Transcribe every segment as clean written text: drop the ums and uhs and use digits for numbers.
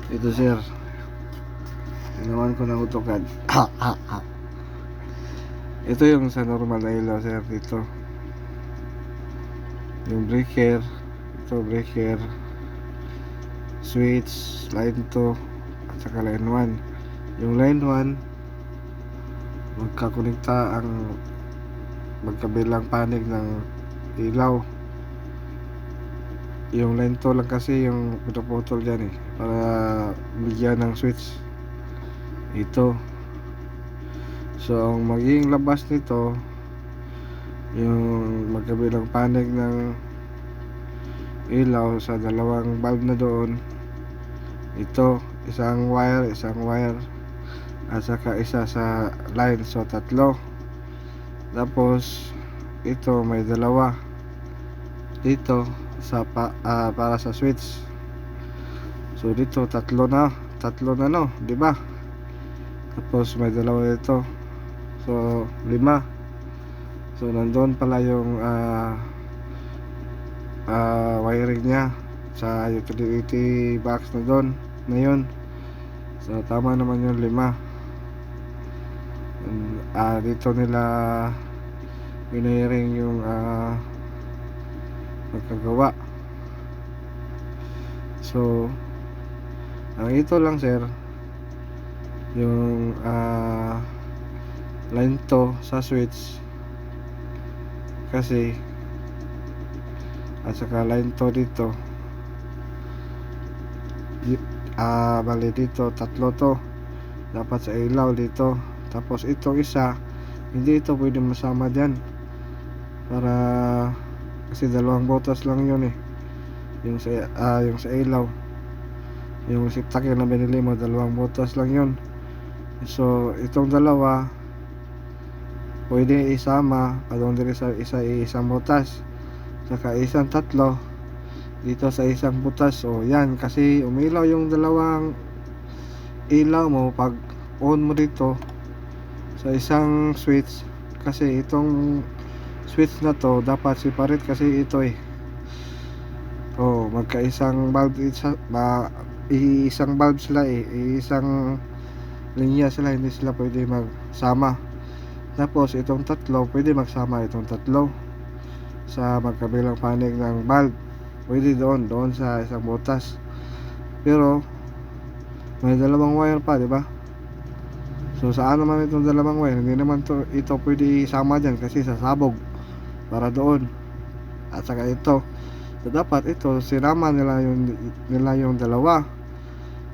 Ito sir, ginawan ko ng AutoCAD. Ito yung sa normal na ilaw sir. Dito yung breaker, ito breaker, switch, line 2 at saka line 1. Yung line 1 magkakonekta ang magkabilang panig ng ilaw. Yung line 2 lang kasi yung pinaputol dyan para bigyan ng switch ito. So ang magiging labas nito yung magkabilang panig ng ilaw sa dalawang bulb na doon. Ito isang wire at saka isa sa line, so tatlo. Tapos ito may dalawa dito sa para sa switch. So dito tatlo na no, di ba? Tapos may dalawa dito, so 5. So nandoon pala yung wiring niya sa utility box na doon na yun. So tama naman yung 5. Dito nila wiring yung magkagawa. So ang ito lang sir yung line to sa switch kasi, at saka line to dito. Bali dito tatlo to dapat sa ilaw dito. Tapos itong isa hindi ito pwede masama dyan para kasi dalawang butas lang yun yung sa ilaw. Yung sitak na binili mo, dalawang butas lang yun. So itong dalawa pwede isama padong diri sa isang butas, saka isang tatlo dito sa isang butas. So yan, kasi umilaw yung dalawang ilaw mo pag on mo dito sa isang switch. Kasi itong switch na to dapat separate kasi ito magkaisang bulb isang bulb sila isang linya sila, hindi sila pwede magsama. Tapos itong tatlo pwede magsama, itong tatlo sa magkabilang panig ng bulb pwede doon sa isang butas. Pero may dalawang wire pa, di ba? So saan naman itong dalawang wire? Hindi naman ito pwede isama dyan kasi sasabog para doon. At saka ito, so dapat ito sinama nila yung dalawa,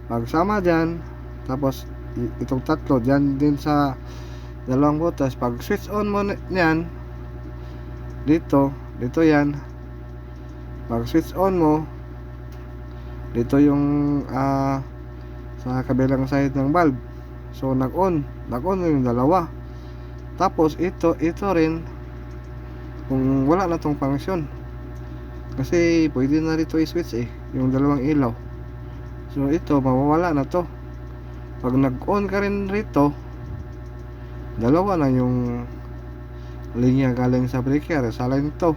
pagsama dyan. Tapos itong tatlo dyan din sa dalawang butas. Pag switch on mo yan dito yan. Pag switch on mo dito yung sa kabilang side ng bulb, so nag-on yung dalawa. Tapos ito rin kung wala na tong function kasi pwede na rito i-switch yung dalawang ilaw. So ito mawawala na to. Pag nag-on ka rin rito, dalawa na yung linya galing sa breaker sa line to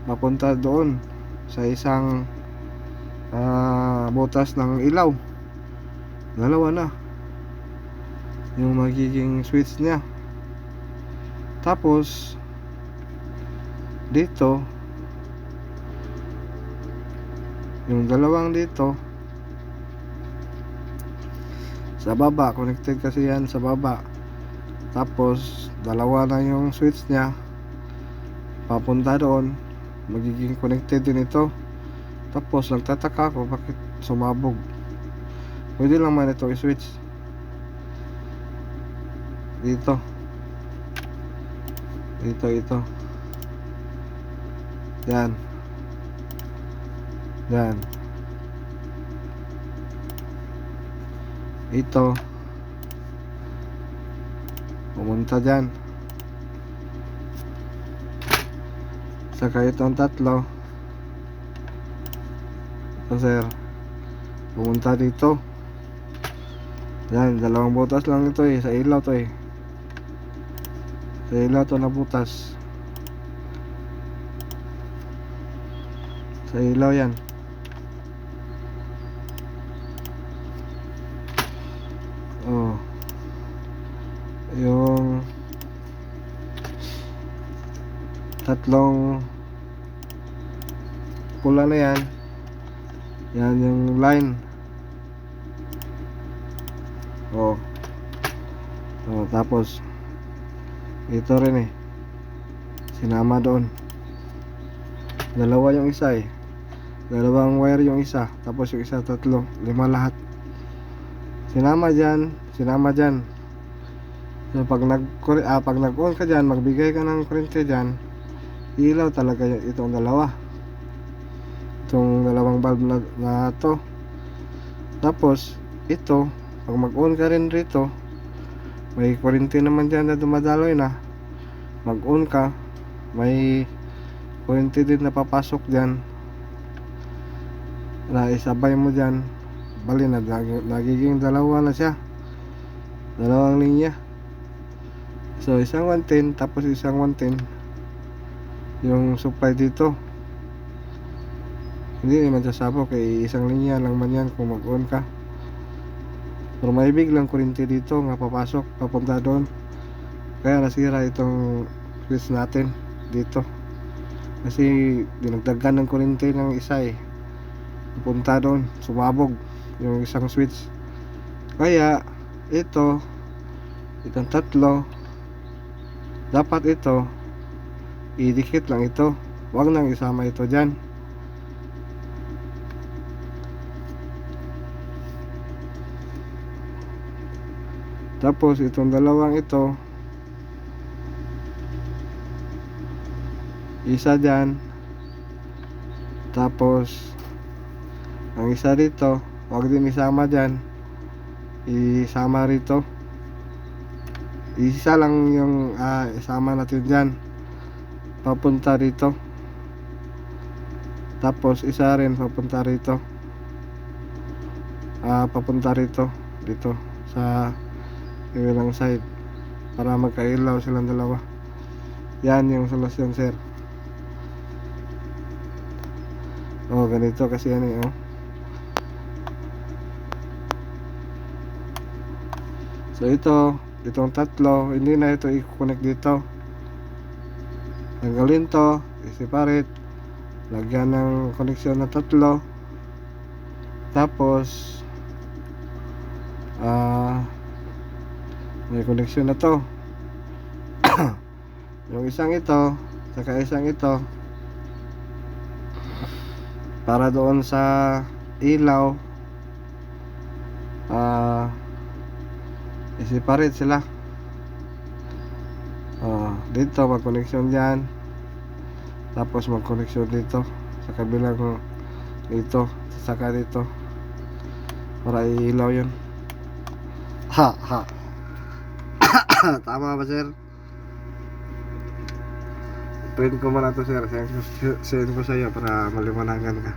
mapunta doon sa isang butas ng ilaw. Dalawa na yung magiging switch nya. Tapos dito yung dalawang dito sa baba, connected kasi yan sa baba. Tapos dalawa na yung switch nya papunta doon, magiging connected din ito. Tapos nagtataka ako bakit sumabog. Pwede lang man ito i-switch dito yan ito pumunta dyan, saka itong tatlo sir pumunta dito. Yan, dalawang butas lang ito sa ilaw to sa ilaw to na butas sa ilaw yan. tatlong pula na yan. Yan yung line. Tapos ito rin sinama doon. Dalawa yung isa dalawang wire yung isa, tapos yung isa tatlo, 5 lahat. Sinama dyan. So pag nag-on ka dyan, magbigay ka ng kuryente dyan, ilaw talaga itong dalawang bulb na to. Tapos ito, pag mag-on ka rin rito, may kuryente naman dyan na dumadaloy na. Mag-on ka, may kuryente din na papasok dyan na isabay mo dyan. Bali na nagiging dalawa na siya, dalawang linya. So isang 110 tapos isang 110 yung supply dito. Hindi naman sasabog, kay isang linya lang man yan kung mag-on ka. Pero may biglang kuryente dito nga papasok papunta doon, kaya nasira itong switch natin dito kasi dinagdagan ng kuryente ng isa papunta doon, sumabog yung isang switch. Kaya itong tatlo, dapat ito idikit lang ito, wag nang isama ito dyan. Tapos itong dalawang ito, isa dyan, tapos ang isa dito, wag din isama dyan, isama rito. Isa lang yung isama natin dyan, papunta rito. Tapos isa rin papunta rito, papunta rito, dito sa kabilang side, para magkailaw silang dalawa. Yan yung solusyon, sir. Ganito kasi yan So itong tatlo, hindi na ito i-connect dito. Tanggalin to, i-separate, lagyan ng koneksyon na tatlo. Tapos may koneksyon na to. Yung isang ito saka isang ito, para doon sa ilaw, i-separate sila. Dito mag-connection dyan, tapos mag-connection dito sa kabilang dito, saka dito, para ilaw yun. Tama ba, sir? Print ko muna to, sir. Send ko sa iyo para maliwanagan ka.